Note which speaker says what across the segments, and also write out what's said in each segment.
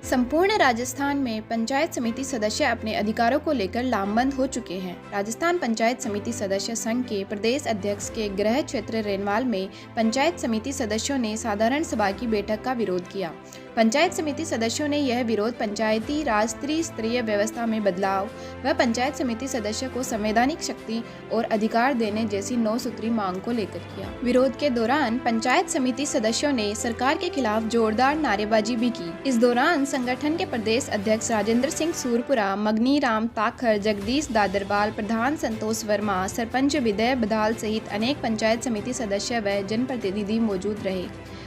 Speaker 1: संपूर्ण राजस्थान में पंचायत समिति सदस्य अपने अधिकारों को लेकर लामबंद हो चुके हैं। राजस्थान पंचायत समिति सदस्य संघ के प्रदेश अध्यक्ष के गृह क्षेत्र रेनवाल में पंचायत समिति सदस्यों ने साधारण सभा की बैठक का विरोध किया। पंचायत समिति सदस्यों ने यह विरोध पंचायती राज त्रिस्तरीय व्यवस्था में बदलाव व पंचायत समिति सदस्य को संवैधानिक शक्ति और अधिकार देने जैसी 9 सूत्री मांग को लेकर किया। विरोध के दौरान पंचायत समिति सदस्यों ने सरकार के खिलाफ जोरदार नारेबाजी भी की। इस दौरान संगठन के प्रदेश अध्यक्ष राजेंद्र सिंह सूरपुरा, मगनी राम ताखर, जगदीश दादरबाल, प्रधान संतोष वर्मा, सरपंच विदय बधाल सहित अनेक पंचायत समिति सदस्य व जनप्रतिनिधि मौजूद रहे।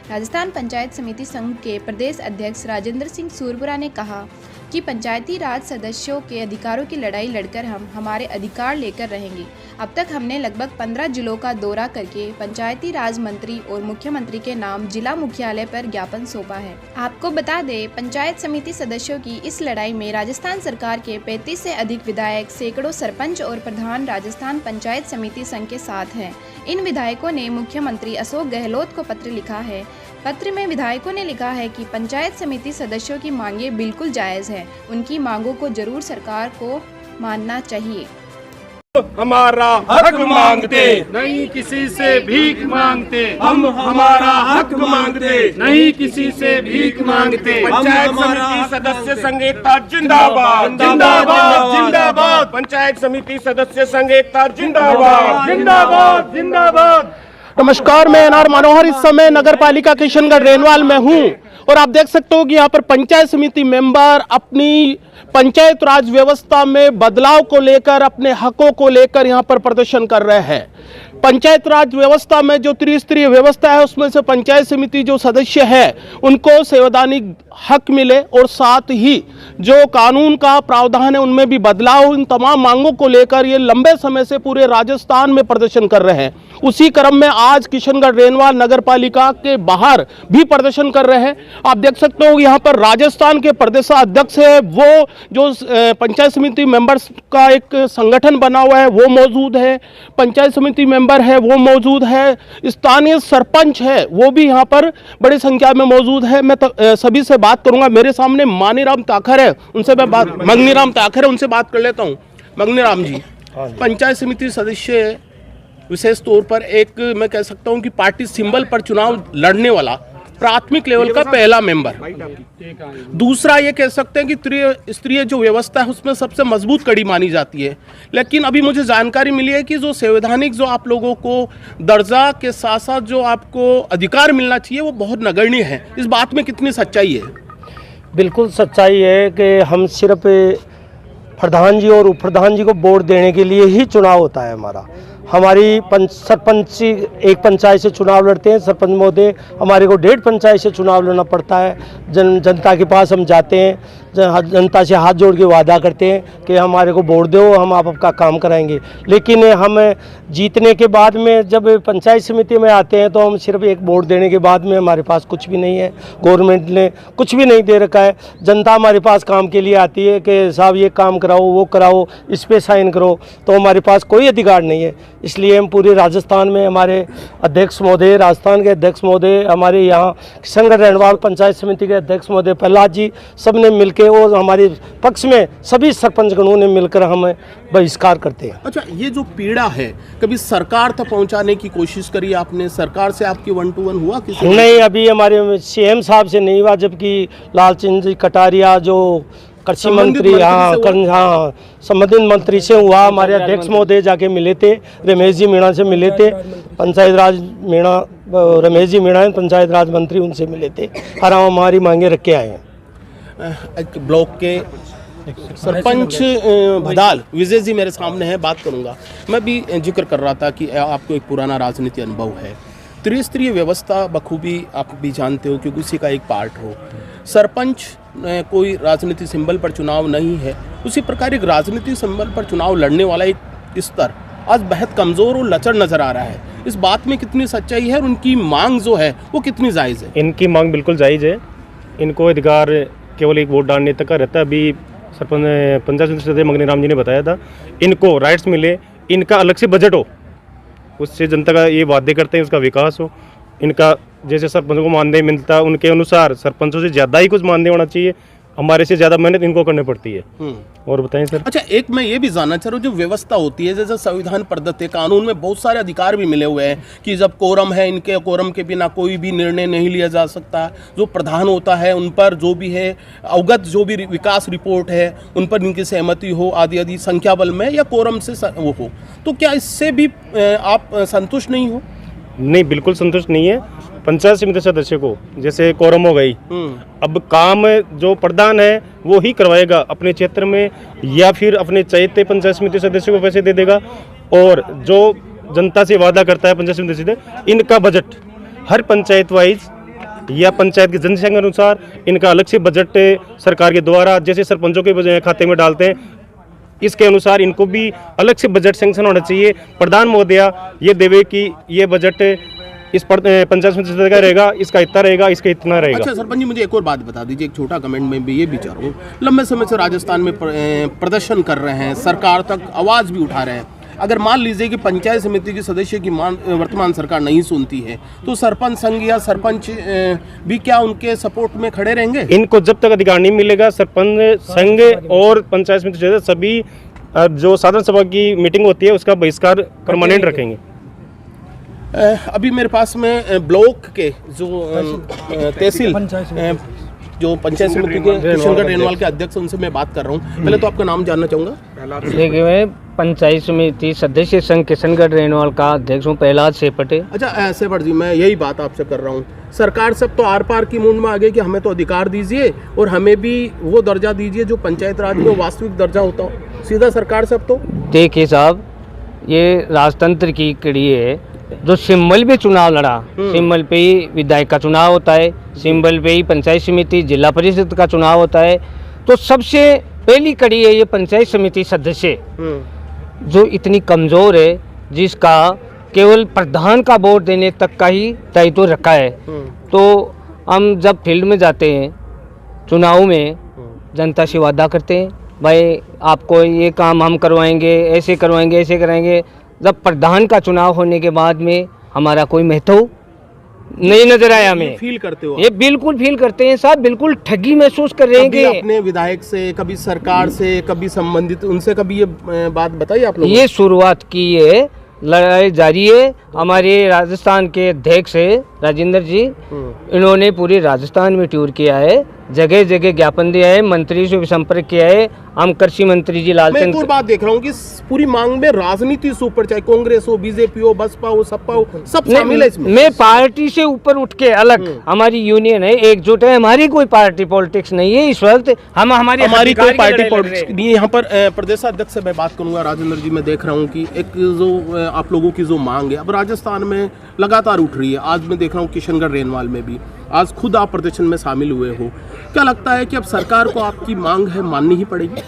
Speaker 1: राजस्थान पंचायत समिति संघ के प्रदेश अध्यक्ष राजेंद्र सिंह सूरपुरा ने कहा कि पंचायती राज सदस्यों के अधिकारों की लड़ाई लड़कर हम हमारे अधिकार लेकर रहेंगे। अब तक हमने लगभग 15 जिलों का दौरा करके पंचायती राज मंत्री और मुख्यमंत्री के नाम जिला मुख्यालय पर ज्ञापन सौंपा है। आपको बता दें, पंचायत समिति सदस्यों की इस लड़ाई में राजस्थान सरकार के 35 से अधिक विधायक, सैकड़ों सरपंच और प्रधान राजस्थान पंचायत समिति संघ के साथ हैं। इन विधायकों ने मुख्यमंत्री अशोक गहलोत को पत्र लिखा है। पत्र में विधायकों ने लिखा है कि पंचायत समिति सदस्यों की मांगें बिल्कुल जायज़ हैं। उनकी मांगों को जरूर सरकार को मानना चाहिए।
Speaker 2: हमारा हक मांगते,
Speaker 3: नहीं किसी से भीख मांगते।
Speaker 2: हम हमारा हक मांगते,
Speaker 3: नहीं किसी से भीख मांगते।
Speaker 2: पंचायत समिति सदस्य संघ एकता जिंदाबाद, जिंदाबाद, जिंदाबाद। पंचायत समिति सदस्य संघ एकता जिंदाबाद, जिंदाबाद, जिंदाबाद।
Speaker 4: नमस्कार, मैं एनआर मनोहर इस समय नगर पालिका किशनगढ़ रेनवाल में हूं और आप देख सकते हो कि यहाँ पर पंचायत समिति मेंबर अपनी पंचायत राज व्यवस्था में बदलाव को लेकर, अपने हकों को लेकर यहाँ पर प्रदर्शन कर रहे हैं। पंचायत राज व्यवस्था में जो त्रिस्तरीय व्यवस्था है उसमें से पंचायत समिति जो सदस्य है उनको संवैधानिक हक मिले और साथ ही जो कानून का प्रावधान है उनमें भी बदलाव। इन तमाम मांगों को लेकर ये लंबे समय से पूरे राजस्थान में प्रदर्शन कर रहे हैं। उसी क्रम में आज किशनगढ़ रेनवाल नगर पालिका के बाहर भी प्रदर्शन कर रहे हैं। आप देख सकते हो यहाँ पर राजस्थान के प्रदेशाध्यक्ष है, वो जो पंचायत समिति मेंबर्स का एक संगठन बना हुआ है वो मौजूद है, पंचायत समिति मेंबर है वो मौजूद है, स्थानीय सरपंच है वो भी यहाँ पर बड़ी संख्या में मौजूद है। मैं सभी से बात करूंगा। मेरे सामने मानीराम ताखर है, उनसे मैं बात मगनीराम ताखर है, उनसे बात कर लेता हूँ। मगनीराम जी, पंचायत समिति सदस्य विशेष तौर पर एक मैं कह सकता हूं कि पार्टी सिंबल पर चुनाव लड़ने वाला प्राथमिक लेवल का पहला मेंबर, दूसरा ये कह सकते हैं कि त्रिस्तरीय जो व्यवस्था है उसमें सबसे मजबूत कड़ी मानी जाती है। लेकिन अभी मुझे जानकारी मिली है कि जो संवैधानिक जो आप लोगों को दर्जा के साथ साथ जो आपको अधिकार मिलना चाहिए वो बहुत नगण्य है। इस बात में कितनी सच्चाई है?
Speaker 5: बिल्कुल सच्चाई है कि हम सिर्फ प्रधान जी और उप प्रधान जी को वोट देने के लिए ही चुनाव होता है। हमारी सरपंच एक पंचायत से चुनाव लड़ते हैं, सरपंच महोदय हमारे को 1.5 पंचायत से चुनाव लड़ना पड़ता है। जनता के पास हम जाते हैं, जनता से हाथ जोड़ के वादा करते हैं कि हमारे को वोट दो, हम आपका काम कराएंगे। लेकिन हम जीतने के बाद में जब पंचायत समिति में आते हैं तो हम सिर्फ एक वोट देने के बाद में हमारे पास कुछ भी नहीं है। गवर्नमेंट ने कुछ भी नहीं दे रखा है। जनता हमारे पास काम के लिए आती है कि साहब ये काम कराओ, वो कराओ, इस पे साइन करो, तो हमारे पास कोई अधिकार नहीं है। इसलिए हम पूरे राजस्थान में हमारे अध्यक्ष महोदय, राजस्थान के अध्यक्ष महोदय, हमारे यहाँ किशनगढ़ रेनवाल पंचायत समिति के अध्यक्ष महोदय प्रहलाद जी, सब ने मिलकर और हमारे पक्ष में सभी सरपंच गणों ने मिलकर हमें बहिष्कार करते हैं।
Speaker 4: अच्छा, ये जो पीड़ा है कभी सरकार तक पहुंचाने की कोशिश करी आपने? सरकार से आपकी 1-to-1 हुआ किसी?
Speaker 5: नहीं, अभी हमारे सीएम साहब से नहीं हुआ, जबकि लालचंद जी कटारिया जो कृषि मंत्री, हाँ संबंधित मंत्री से हुआ। हमारे अध्यक्ष महोदय जाके मिले थे, रमेश जी मीणा से मिले थे, पंचायत राज मीणा, रमेश जी मीणा पंचायत राज मंत्री, उनसे मिले थे और हम हमारी मांगे रख के आए हैं।
Speaker 4: एक ब्लॉक के सरपंच भदाल विजय जी मेरे सामने है, बात करूंगा। मैं भी जिक्र कर रहा था कि आपको एक पुराना राजनीति अनुभव है, त्रिस्तरीय व्यवस्था बखूबी आप भी जानते हो क्योंकि उसी का एक पार्ट हो। सरपंच कोई राजनीति सिंबल पर चुनाव नहीं है, उसी प्रकार एक राजनीति सिंबल पर चुनाव लड़ने वाला एक स्तर आज बेहद कमज़ोर और लचर नज़र आ रहा है। इस बात में कितनी सच्चाई है और उनकी मांग जो है वो कितनी जायज़ है?
Speaker 3: इनकी मांग बिल्कुल जायज़ है। इनको अधिकार केवल एक वोट डालने तक का रहता है। अभी सरपंच पंचायत समिति सदस्य मगनी राम जी ने बताया था, इनको राइट्स मिले, इनका अलग से बजट हो, उससे जनता का ये वादे करते हैं उसका विकास हो। इनका जैसे सरपंच को मानदेय मिलता है उनके अनुसार सरपंचों से ज़्यादा ही कुछ मानदेय होना चाहिए। हमारे से ज़्यादा मेहनत इनको करनी पड़ती है। और बताएं सर।
Speaker 4: अच्छा, एक मैं ये भी जानना चाह रहा हूँ, जो व्यवस्था होती है जैसे संविधान प्रदत्त है, कानून में बहुत सारे अधिकार भी मिले हुए हैं कि जब कोरम है, इनके कोरम के बिना कोई भी निर्णय नहीं लिया जा सकता, जो प्रधान होता है उन पर जो भी है अवगत जो भी विकास रिपोर्ट है उन पर इनकी सहमति हो आदि आदि, संख्या बल में या कोरम से वो हो, तो क्या इससे भी आप संतुष्ट नहीं हो?
Speaker 3: नहीं, बिल्कुल संतुष्ट नहीं है। पंचायत समिति सदस्य को जैसे कोरम हो गई, अब काम जो प्रधान है वो ही करवाएगा अपने क्षेत्र में, या फिर अपने चयते पंचायत समिति सदस्य को पैसे दे देगा। और जो जनता से वादा करता है पंचायत समिति सदस्य, इनका बजट हर पंचायत वाइज या पंचायत की जनसंख्या के अनुसार इनका अलग से बजट सरकार के द्वारा जैसे सरपंचों के खाते में डालते हैं, इसके अनुसार इनको भी अलग से बजट सैंक्शन होना चाहिए। प्रधान महोदया ये देवे कि ये बजट इस पंचायत समिति सदस्य का रहेगा, इसका इतना रहेगा, इसका इतना रहेगा।
Speaker 4: अच्छा सरपंच जी, मुझे एक और बात बता दीजिए, एक छोटा कमेंट में भी ये भी चाह रहा हूँ, लंबे समय से राजस्थान में प्रदर्शन कर रहे हैं, सरकार तक आवाज़ भी उठा रहे हैं, अगर मान लीजिए कि पंचायत समिति के सदस्य की वर्तमान सरकार नहीं सुनती है तो सरपंच संघ या सरपंच भी क्या उनके सपोर्ट में खड़े रहेंगे?
Speaker 3: इनको जब तक अधिकार नहीं मिलेगा, सरपंच संघ और पंचायत समिति सदस्य सभी जो साधारण सभा की मीटिंग होती है उसका बहिष्कार परमानेंट रखेंगे।
Speaker 4: अभी मेरे पास में ब्लॉक के जो तहसील जो पंचायत समिति के किशनगढ़ रेनवाल के अध्यक्ष, उनसे मैं बात कर रहा हूँ। पहले तो आपका नाम जानना चाहूँगा।
Speaker 6: देखिए, मैं पंचायत समिति सदस्य संघ किशनगढ़ रेनवाल का अध्यक्ष हूँ, प्रहलाद सेपटे।
Speaker 4: अच्छा सेपट जी, मैं यही बात आपसे कर रहा हूँ, सरकार सब तो आर पार की मूड में आ गई कि हमें तो अधिकार दीजिए और हमें भी वो दर्जा दीजिए जो पंचायत राज में वास्तविक दर्जा होता हो, सीधा सरकार सब तो।
Speaker 6: देखिए साहब, ये राजतंत्र की कड़ी है। जो सिंबल पे चुनाव लड़ा, सिंबल पे ही विधायक का चुनाव होता है, सिंबल पे ही पंचायत समिति जिला परिषद का चुनाव होता है। तो सबसे पहली कड़ी है ये पंचायत समिति सदस्य, जो इतनी कमज़ोर है, जिसका केवल प्रधान का वोट देने तक का ही दायित्व रखा है। तो हम जब फील्ड में जाते हैं चुनाव में, जनता से वादा करते हैं, भाई आपको ये काम हम करवाएंगे, ऐसे करवाएंगे, ऐसे कराएंगे। जब प्रधान का चुनाव होने के बाद में हमारा कोई महत्व नहीं नजर आया हमें।
Speaker 4: फील करते हो?
Speaker 6: ये बिल्कुल फील करते हैं साहब, बिल्कुल ठगी महसूस कर रहे हैं कि
Speaker 4: अपने विधायक से, कभी सरकार से, कभी संबंधित उनसे कभी ये बात बताइए आप लोग।
Speaker 6: ये शुरुआत की है, लड़ाई जारी है। हमारे राजस्थान के अध्यक्ष है राजेंद्र जी, इन्होंने पूरे राजस्थान में टूर किया है, जगह जगह ज्ञापन दिया है, मंत्री से भी संपर्क किया है। हम कृषि मंत्री जी लालचंद,
Speaker 4: मैं एक और बात देख रहा हूँ कि पूरी मांग में राजनीति से ऊपर, चाहे कांग्रेस हो, बीजेपी हो, बसपा हो, सपा हो, सब शामिल है इसमें।
Speaker 6: मैं पार्टी से ऊपर उठ के अलग, हमारी यूनियन है, एकजुट है, हमारी कोई पार्टी पॉलिटिक्स नहीं है इस वक्त। हमारी
Speaker 4: कोई पार्टी पॉलिटिक्स नहीं है। यहाँ पर प्रदेशाध्यक्ष से मैं बात करूंगा। राजेंद्र जी, मैं देख रहा हूँ कि एक जो आप लोगों की जो मांग है अब राजस्थान में लगातार उठ रही है। आज मैं देख रहा हूँ किशनगढ़ रेनवाल में भी आज खुद आप प्रदर्शन में शामिल हुए हो। क्या लगता है कि अब सरकार को आपकी मांग है माननी ही पड़ेगी?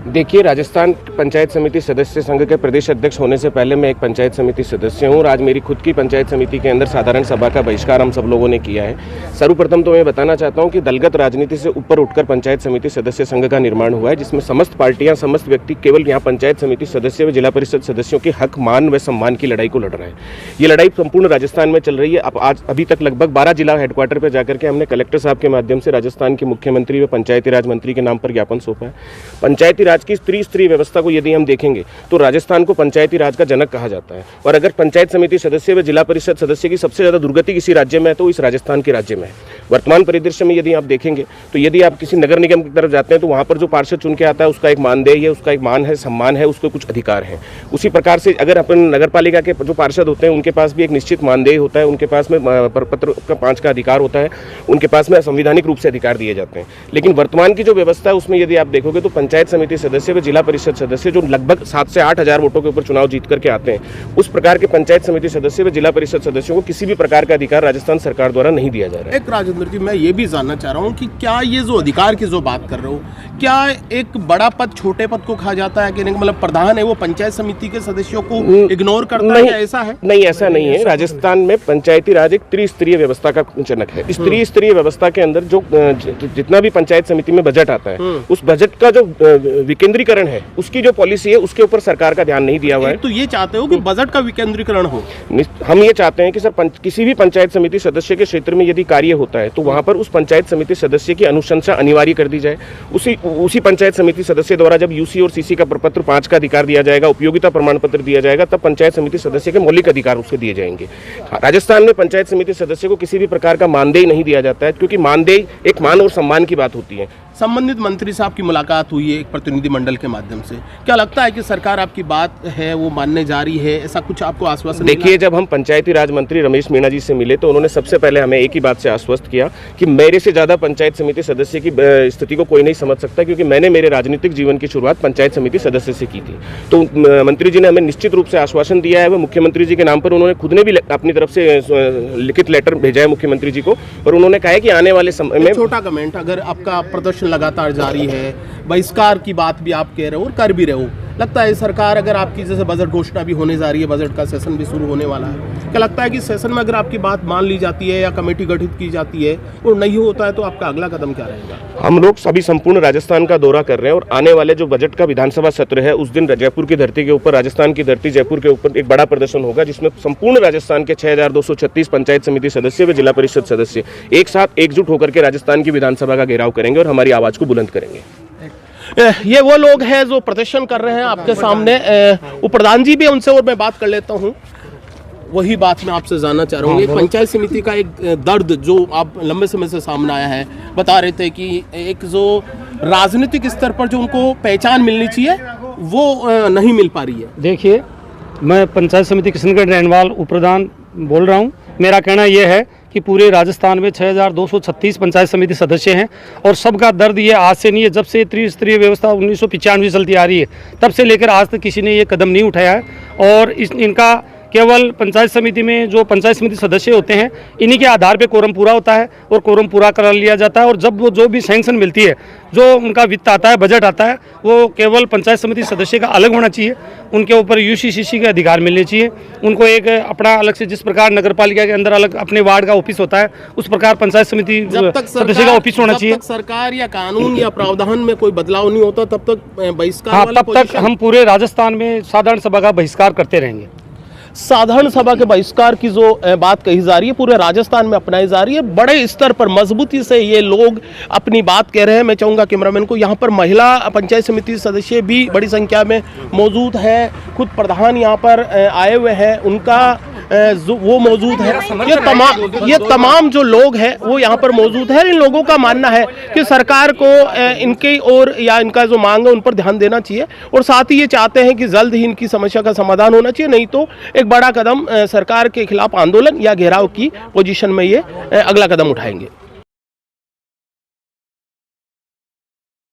Speaker 2: देखिए, राजस्थान पंचायत समिति सदस्य संघ के प्रदेश अध्यक्ष होने से पहले मैं एक पंचायत समिति सदस्य हूं और आज मेरी खुद की पंचायत समिति के अंदर साधारण सभा का बहिष्कार हम सब लोगों ने किया है। सर्वप्रथम तो मैं बताना चाहता हूं कि दलगत राजनीति से ऊपर उठकर पंचायत समिति सदस्य संघ का निर्माण हुआ है, जिसमें समस्त पार्टियां, समस्त व्यक्ति केवल यहाँ पंचायत समिति सदस्य व जिला परिषद सदस्यों के हक, मान व सम्मान की लड़ाई को लड़ रहे हैं। ये लड़ाई संपूर्ण राजस्थान में चल रही है। अब आज अभी तक लगभग 12 जिला हेडक्वार्टर पर जाकर के हमने कलेक्टर साहब के माध्यम से राजस्थान के मुख्यमंत्री व पंचायती राज मंत्री के नाम पर ज्ञापन सौंपा है। पंचायती राज की त्रिस्तरीय व्यवस्था को यदि हम देखेंगे तो राजस्थान को पंचायती राज का जनक कहा जाता है। और अगर पंचायत समिति सदस्य व जिला परिषद सदस्य की सबसे ज्यादा दुर्गति किसी राज्य में है तो इस राजस्थान के राज्य में है। वर्तमान परिदृश्य में यदि आप देखेंगे तो यदि आप किसी नगर निगम की तरफ जाते हैं तो वहां पर जो पार्षद चुन के आता है उसका एक मानदेय है, उसका एक मान है, सम्मान है, उसको कुछ अधिकार है। उसी प्रकार से अगर अपन नगर पालिका के जो पार्षद होते हैं उनके पास भी एक निश्चित मानदेय होता है, उनके पास में पत्र का 5 का अधिकार होता है, उनके पास में संवैधानिक रूप से अधिकार दिए जाते हैं। लेकिन वर्तमान की जो व्यवस्था है उसमें यदि आप देखोगे तो पंचायत समिति सदस्य व जिला परिषद सदस्य जो लगभग 7 से 8 हजार वोटों के ऊपर चुनाव जीत करके आते हैं, उस प्रकार के पंचायत समिति सदस्य व जिला परिषद सदस्यों को किसी भी प्रकार का अधिकार राजस्थान सरकार द्वारा नहीं दिया जा रहा है।
Speaker 4: एक राजेंद्र जी, मैं ये भी जानना चाह रहा हूँ कि क्या ये जो अधिकार की जो बात कर रहे हो, क्या एक बड़ा पद छोटे पद को खा जाता है कि नहीं? मतलब प्रधान है वो पंचायत समिति के सदस्यों को इग्नोर करता है, ऐसा है?
Speaker 2: नहीं, ऐसा नहीं है। राजस्थान में पंचायती राज एक त्रिस्तरीय व्यवस्था का जनक है। इस त्रिस्तरीय व्यवस्था के अंदर जो जितना भी पंचायत समिति में बजट आता है उस बजट का जो विकेंद्रीकरण है उसकी जो पॉलिसी है उसके ऊपर सरकार का ध्यान नहीं दिया हुआ है।
Speaker 4: तो ये चाहते हो कि बजट का विकेंद्रीकरण हो?
Speaker 2: हम ये चाहते हैं कि सर किसी भी पंचायत समिति सदस्य के क्षेत्र में यदि कार्य होता है तो वहां पर उस पंचायत समिति सदस्य की अनुशंसा अनिवार्य कर दी जाए। उसी पंचायत समिति सदस्य द्वारा जब यूसी और सीसी का प्रपत्र 5 का अधिकार दिया जाएगा, उपयोगिता प्रमाण पत्र दिया जाएगा, तब पंचायत समिति सदस्य के मौलिक अधिकार उसके दिए जाएंगे। राजस्थान में पंचायत समिति सदस्य को किसी भी प्रकार का मानदेय नहीं दिया जाता है, क्योंकि मानदेय एक मान और सम्मान की बात होती है।
Speaker 4: संबंधित मंत्री साहब की मुलाकात हुई है एक प्रतिनिधि मंडल के माध्यम से, क्या लगता है कि सरकार आपकी बात है वो मानने जा रही है? ऐसा कुछ आपको आश्वासन?
Speaker 2: देखिए, जब हम पंचायती राज मंत्री रमेश मीणा जी से मिले तो उन्होंने सबसे पहले हमें एक ही बात से आश्वस्त किया कि मेरे से ज़्यादा पंचायत समिति सदस्य की स्थिति को कोई नहीं समझ सकता, क्योंकि मैंने मेरे राजनीतिक जीवन की शुरुआत पंचायत समिति सदस्य से की थी। तो मंत्री जी ने हमें निश्चित रूप से आश्वासन दिया है। वो मुख्यमंत्री जी के नाम पर उन्होंने खुद ने भी अपनी तरफ से लिखित लेटर भेजा है मुख्यमंत्री जी को, और उन्होंने कहा है कि आने वाले समय में।
Speaker 4: छोटा कमेंट, अगर आपका प्रदर्शन लगातार जारी है, बहिष्कार की बात भी आप कह रहे हो और कर भी रहे हो, लगता है सरकार अगर आपकी जैसे बजट घोषणा भी होने जा रही है, बजट का सेशन भी शुरू होने वाला है, क्या लगता है कि सेशन में अगर आपकी बात मान ली जाती है या कमेटी गठित की जाती है और नहीं होता है तो आपका अगला कदम क्या रहेगा?
Speaker 2: हम लोग सभी संपूर्ण राजस्थान का दौरा कर रहे हैं और आने वाले जो बजट का विधानसभा सत्र है उस दिन जयपुर की धरती के ऊपर, राजस्थान की धरती जयपुर के ऊपर एक बड़ा प्रदर्शन होगा, जिसमें संपूर्ण राजस्थान के 6236 पंचायत समिति सदस्य व जिला परिषद सदस्य एक साथ एकजुट होकर के राजस्थान की विधानसभा का घेराव करेंगे और हमारी आवाज को बुलंद करेंगे।
Speaker 4: ये वो लोग हैं जो प्रदर्शन कर रहे हैं आपके सामने। उप प्रधान जी भी उनसे और मैं बात कर लेता हूँ, वही बात मैं आपसे जानना चाह रहा हूँ। एक पंचायत समिति का एक दर्द जो आप लंबे समय से सामने आया है, बता रहे थे कि एक जो राजनीतिक स्तर पर जो उनको पहचान मिलनी चाहिए वो नहीं मिल पा रही है।
Speaker 5: देखिए, मैं पंचायत समिति किशनगढ़ रैनवाल उप प्रधान बोल रहा हूँ। मेरा कहना यह है कि पूरे राजस्थान में 6236 पंचायत समिति सदस्य हैं और सबका दर्द ये आज से नहीं है। जब से त्रिस्तरीय व्यवस्था 1995 चलती आ रही है तब से लेकर आज तक किसी ने ये कदम नहीं उठाया है, और इनका केवल पंचायत समिति में जो पंचायत समिति सदस्य होते हैं इन्हीं के आधार पे कोरम पूरा होता है और कोरम पूरा करा लिया जाता है। और जब वो जो भी सैंक्शन मिलती है, जो उनका वित्त आता है, बजट आता है, वो केवल पंचायत समिति सदस्य का अलग होना चाहिए। उनके ऊपर यूसीसीसी के अधिकार मिलने चाहिए। उनको एक अपना अलग से, जिस प्रकार नगर पालिका के अंदर अलग अपने वार्ड का ऑफिस होता है, उस प्रकार पंचायत समिति सदस्य का ऑफिस होना चाहिए।
Speaker 4: जब तक सरकार या कानून या प्रावधान में कोई बदलाव नहीं होता तब तक बहिष्कार।
Speaker 5: हाँ, तब तक हम पूरे राजस्थान में साधारण सभा का बहिष्कार करते रहेंगे।
Speaker 4: साधारण सभा के बहिष्कार की जो बात कही जा रही है पूरे राजस्थान में अपनाई जा रही है, बड़े स्तर पर मजबूती से ये लोग अपनी बात कह रहे हैं। मैं चाहूँगा कैमरामैन को, यहाँ पर महिला पंचायत समिति सदस्य भी बड़ी संख्या में मौजूद है, खुद प्रधान यहाँ पर आए हुए हैं, उनका वो मौजूद है। ये तमाम जो लोग हैं वो यहाँ पर मौजूद है। इन लोगों का मानना है कि सरकार को इनके और या इनका जो मांग है उन पर ध्यान देना चाहिए, और साथ ही ये चाहते हैं कि जल्द ही इनकी समस्या का समाधान होना चाहिए, नहीं तो एक बड़ा कदम सरकार के खिलाफ आंदोलन या घेराव की पोजीशन में ये अगला कदम उठाएंगे।